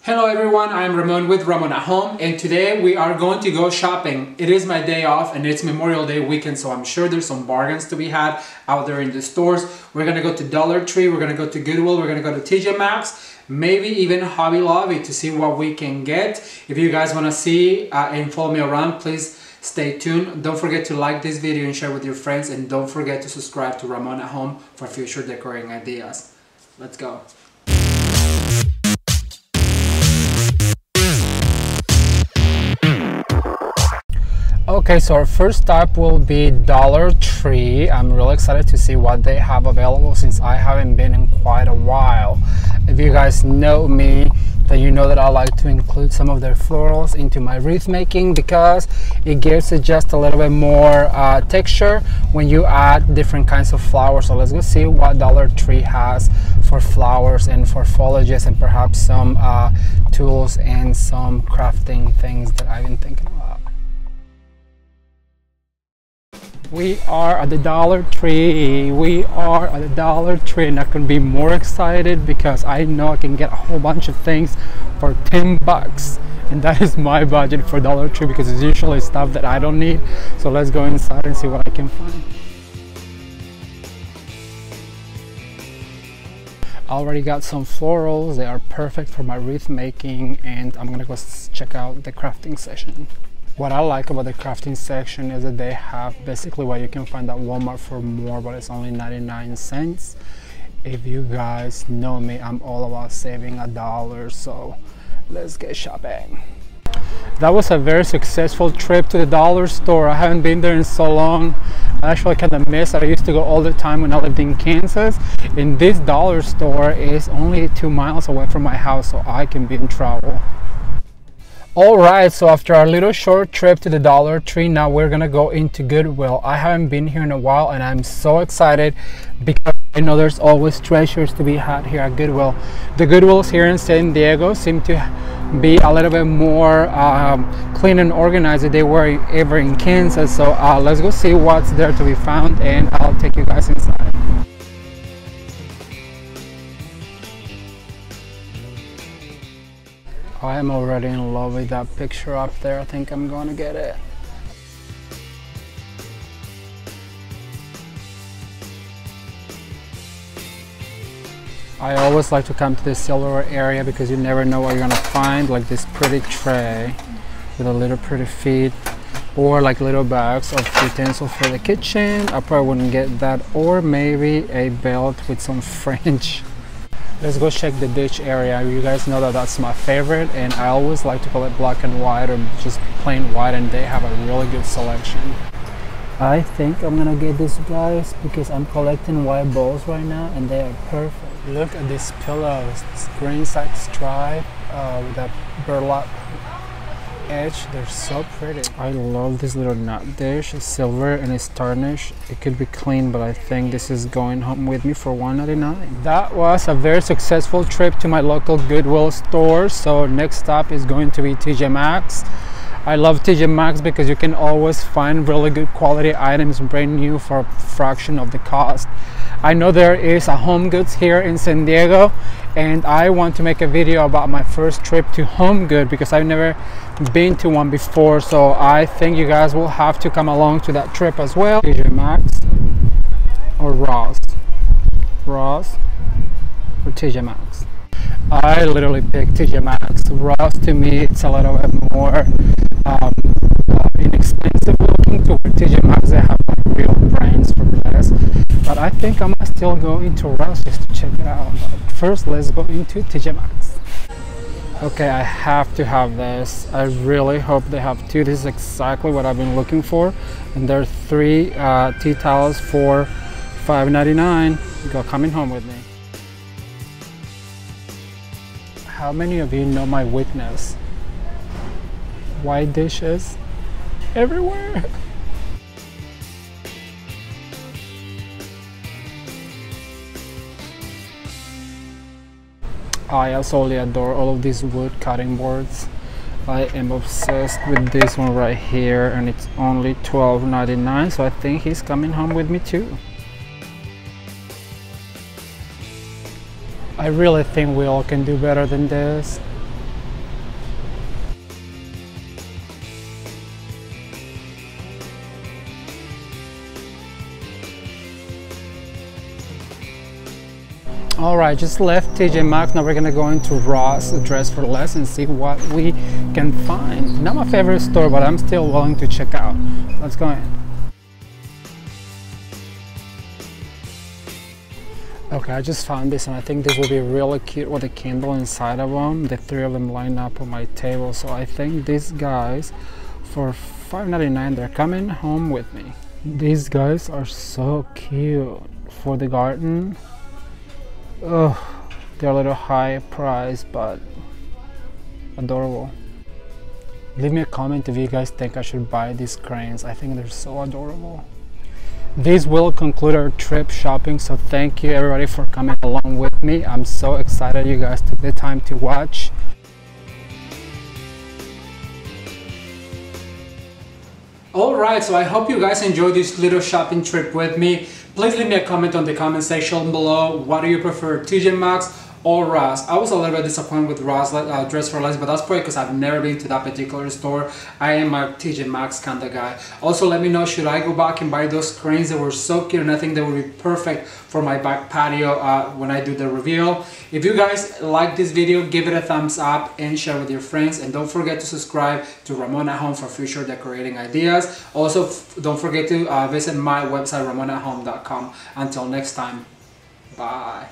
Hello everyone, I'm Ramon with Ramon at Home, and today we are going to go shopping. It is my day off and it's Memorial Day weekend, so I'm sure there's some bargains to be had out there in the stores. We're gonna go to Dollar Tree, we're gonna go to Goodwill, we're gonna go to TJ Maxx, maybe even Hobby Lobby to see what we can get. If you guys wanna see and follow me around, please stay tuned. Don't forget to like this video and share with your friends, and don't forget to subscribe to Ramon at Home for future decorating ideas. Let's go. Okay, so our first stop will be Dollar Tree. I'm really excited to see what they have available since I haven't been in quite a while. If you guys know me, then you know that I like to include some of their florals into my wreath making because it gives it just a little bit more texture when you add different kinds of flowers. So let's go see what Dollar Tree has for flowers and for foliages, and perhaps some tools and some crafting things that I've been thinking about. We are at the Dollar Tree. We are at the Dollar Tree, and I can be more excited because I know I can get a whole bunch of things for 10 bucks. And that is my budget for Dollar Tree because it's usually stuff that I don't need. So let's go inside and see what I can find. I already got some florals. They are perfect for my wreath making, and I'm gonna go check out the crafting session. What I like about the crafting section is that they have basically what you can find at Walmart for more, but it's only 99 cents. If you guys know me, I'm all about saving $1, so let's get shopping. That was a very successful trip to the dollar store. I haven't been there in so long. I actually kind of miss it. I used to go all the time when I lived in Kansas, and this dollar store is only 2 miles away from my house, so I can be in trouble. Alright, so after our little short trip to the Dollar Tree, now we're gonna go into Goodwill. I haven't been here in a while and I'm so excited because I know there's always treasures to be had here at Goodwill. The Goodwills here in San Diego seem to be a little bit more clean and organized than they were ever in Kansas. So let's go see what's there to be found, and I'll take you guys inside. I am already in love with that picture up there. I think I'm going to get it. I always like to come to the silverware area because you never know what you're going to find, like this pretty tray with a little pretty feet, or like little bags of utensils for the kitchen. I probably wouldn't get that, or maybe a belt with some fringe. Let's go check the dish area. You guys know that that's my favorite, and I always like to call it black and white or just plain white, and they have a really good selection. I think I'm gonna get this, guys, because I'm collecting white bowls right now and they are perfect. Look at these pillows, this green side stripe with that burlap edge. They're so pretty. I love this little nut dish. It's silver and it's tarnished. It could be clean, but I think this is going home with me for $1.99. That was a very successful trip to my local Goodwill store. So next stop is going to be TJ Maxx. I love TJ Maxx because you can always find really good quality items brand new for a fraction of the cost. I know there is a Home Goods here in San Diego, and I want to make a video about my first trip to Home Goods because I've never been to one before, so I think you guys will have to come along to that trip as well. TJ Maxx or Ross or TJ Maxx. I literally picked TJ Maxx. Ross, to me, it's a little bit more inexpensive looking. To TJ Maxx, they have like real brands for less, but I think I'm still going to Ross just to check it out. But first, let's go into TJ Maxx. Okay, I have to have this. I really hope they have two. This is exactly what I've been looking for, and there are 3 tea towels for $5.99. Go coming home with me. How many of you know my weakness? White dishes everywhere. I absolutely adore all of these wood cutting boards. I am obsessed with this one right here, and it's only $12.99, so I think he's coming home with me too. I really think we all can do better than this. Alright, just left TJ Maxx. Now we're gonna go into Ross, Dress for Less, and see what we can find. Not my favorite store, but I'm still willing to check out. Let's go in. Okay, I just found this, and I think this will be really cute with a candle inside of them. The three of them line up on my table, so I think these guys, for $5.99, they're coming home with me. These guys are so cute for the garden. Oh, they're a little high price, but adorable. Leave me a comment if you guys think I should buy these cranes. I think they're so adorable. This will conclude our trip shopping, so thank you everybody for coming along with me. I'm so excited you guys took the time to watch. Alright, so I hope you guys enjoyed this little shopping trip with me. Please leave me a comment on the comment section below. What do you prefer, TJ Maxx or Ross? I was a little bit disappointed with Ross Dress for Less, but that's probably because I've never been to that particular store. I am a TJ Maxx kind of guy. Also, let me know, should I go back and buy those cranes? They were so cute, and I think they would be perfect for my back patio when I do the reveal. If you guys like this video, give it a thumbs up and share with your friends, and don't forget to subscribe to Ramon at Home for future decorating ideas. Also, don't forget to visit my website, ramonatHome.com. Until next time, bye.